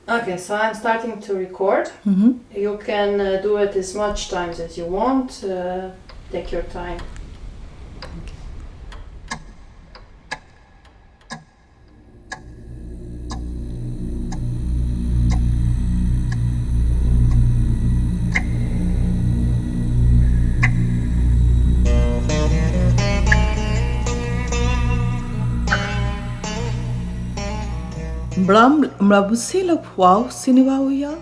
Okay, so I'm starting to record. You can do it as much times as you want. Take your time. Mrabusila wow sinivauya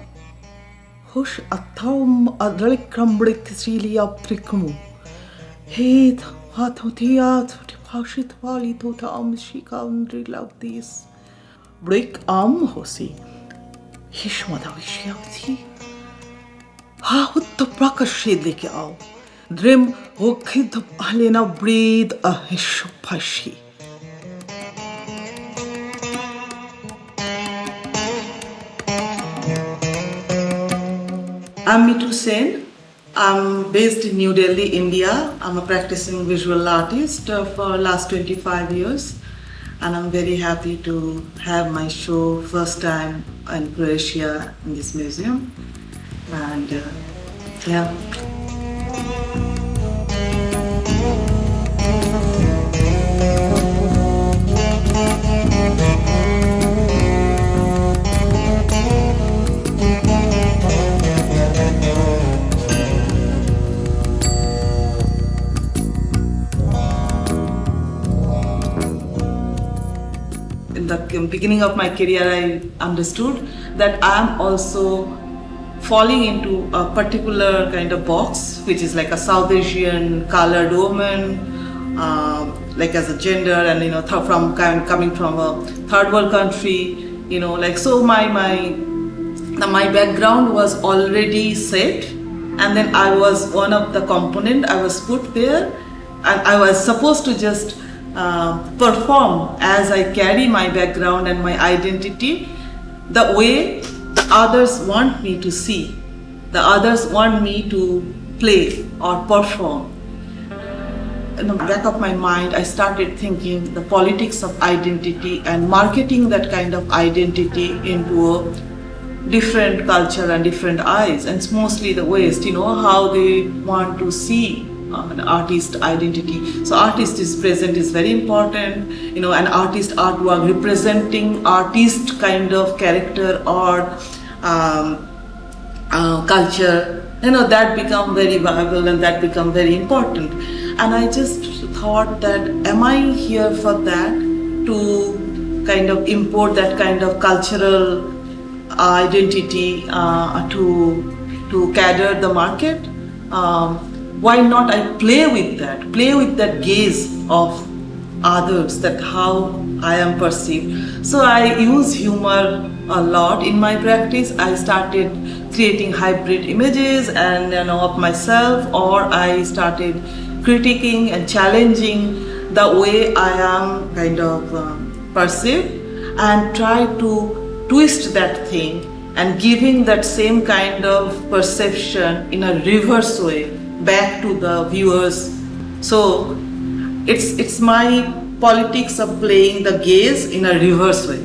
Hush atom adrelikrambrick Celia pricum. Heat hatotiat hashit vali tota amshika undri love this. Break hosi. Hishmadavishyavi. Ha hutta prakashidlik ao. Dream okid alena breathe a hishupashi. I'm Mithu Sen. I'm based in New Delhi, India. I'm a practicing visual artist for last 25 years. And I'm very happy to have my show first time in Croatia in this museum. And yeah. In the beginning of my career, I understood that I'm also falling into a particular kind of box, which is like a South Asian colored woman, like as a gender, and coming from a third world country, like so. My background was already set, and then I was one of the component. I was put there, and I was supposed to just perform as I carry my background and my identity the way the others want me to see, the others want me to play or perform. In the back of my mind, I started thinking the politics of identity and marketing that kind of identity into a different culture and different eyes, and it's mostly the West, how they want to see an artist identity. So artist is present is very important, an artist artwork representing artist kind of character or culture, that become very viable and that become very important. And I just thought that, am I here for that, to kind of import that kind of cultural identity to cater the market? Why not I play with that gaze of others, that how I am perceived. So I use humor a lot in my practice. I started creating hybrid images and of myself, or I started critiquing and challenging the way I am kind of perceived, and try to twist that thing and giving that same kind of perception in a reverse way back to the viewers. So it's my politics of playing the gaze in a reverse way.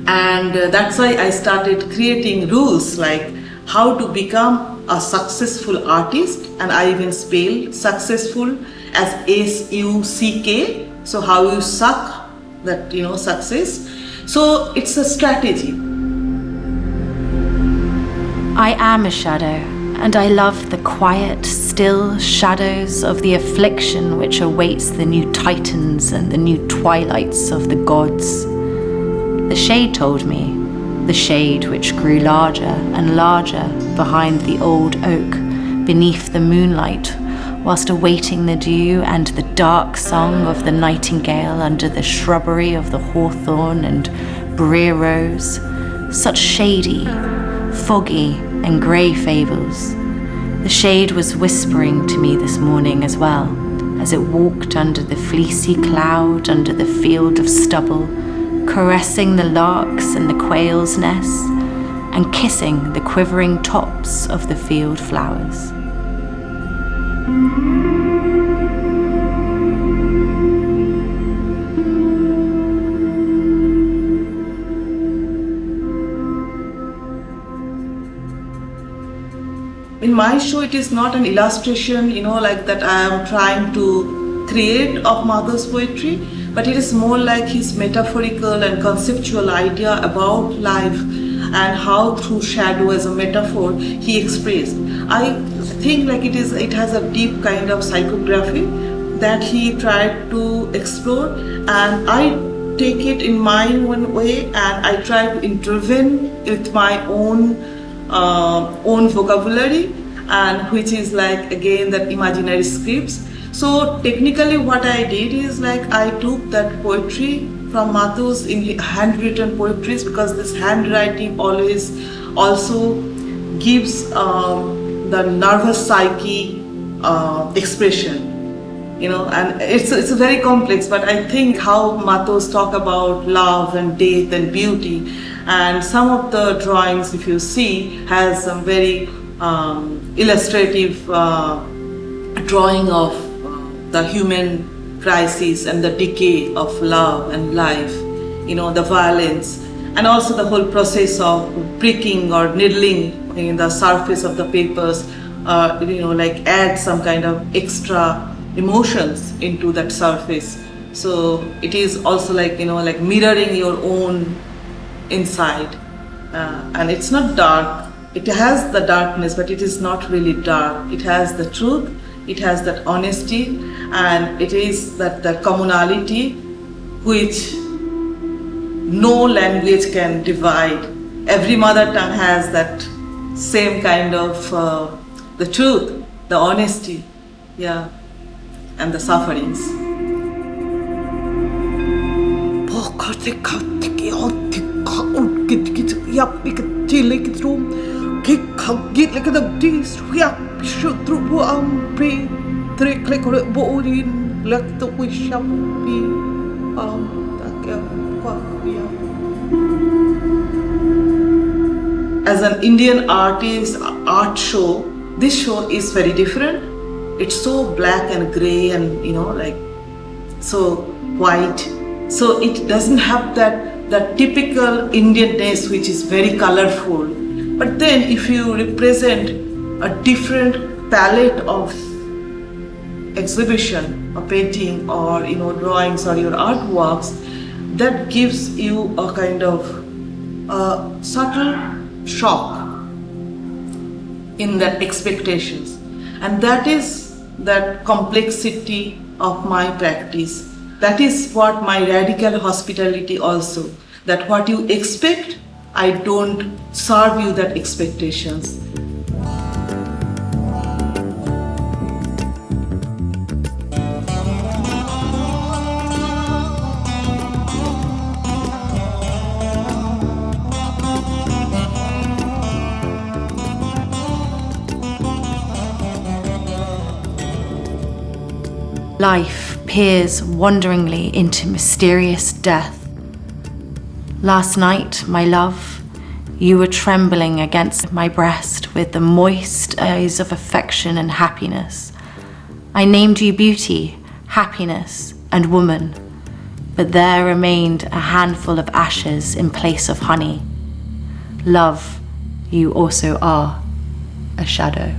And that's why I started creating rules like how to become a successful artist, and I even spelled successful as S-U-C-K. So how you suck that, success. So it's a strategy. I am a shadow, and I love the quiet, still shadows of the affliction which awaits the new titans and the new twilights of the gods. The shade told me, the shade which grew larger and larger behind the old oak, beneath the moonlight, whilst awaiting the dew and the dark song of the nightingale under the shrubbery of the hawthorn and brier rose. Such shady, foggy and grey fables. The shade was whispering to me this morning as well, as it walked under the fleecy cloud, under the field of stubble, caressing the larks and the quail's nests, and kissing the quivering tops of the field flowers. in my show, it is not an illustration, like that I am trying to create of Madhu's poetry, but it is more like his metaphorical and conceptual idea about life and how through shadow as a metaphor he expressed. I think like it has a deep kind of psychography that he tried to explore, and I take it in my own way and I try to intervene with my own vocabulary, and which is like again that imaginary scripts. So technically what I did is like I took that poetry from Mathu's in handwritten poetries, because this handwriting always also gives the nervous psyche expression, and it's very complex, but I think how Mathu's talk about love and death and beauty, and some of the drawings, if you see, has some very illustrative drawing of the human crisis and the decay of love and life, the violence, and also the whole process of pricking or needling in the surface of the papers, like add some kind of extra emotions into that surface. So it is also like, like mirroring your own inside, and it's not dark. It has the darkness, but it is not really dark. It has the truth, it has that honesty, and it is that the communality which no language can divide. Every mother tongue has that same kind of the truth, the honesty, and the sufferings. As an Indian artist, art show, this show is very different. It's so black and grey and like so white. So it doesn't have that typical Indianness which is very colorful. But then if you represent a different palette of exhibition or painting or drawings or your artworks, that gives you a kind of subtle shock in that expectations, and that is that complexity of my practice. That is what my radical hospitality also, that what you expect, I don't serve you that expectations. Life peers wonderingly into mysterious death. Last night, my love, you were trembling against my breast with the moist eyes of affection and happiness. I named you beauty, happiness, and woman, but there remained a handful of ashes in place of honey. Love, you also are a shadow.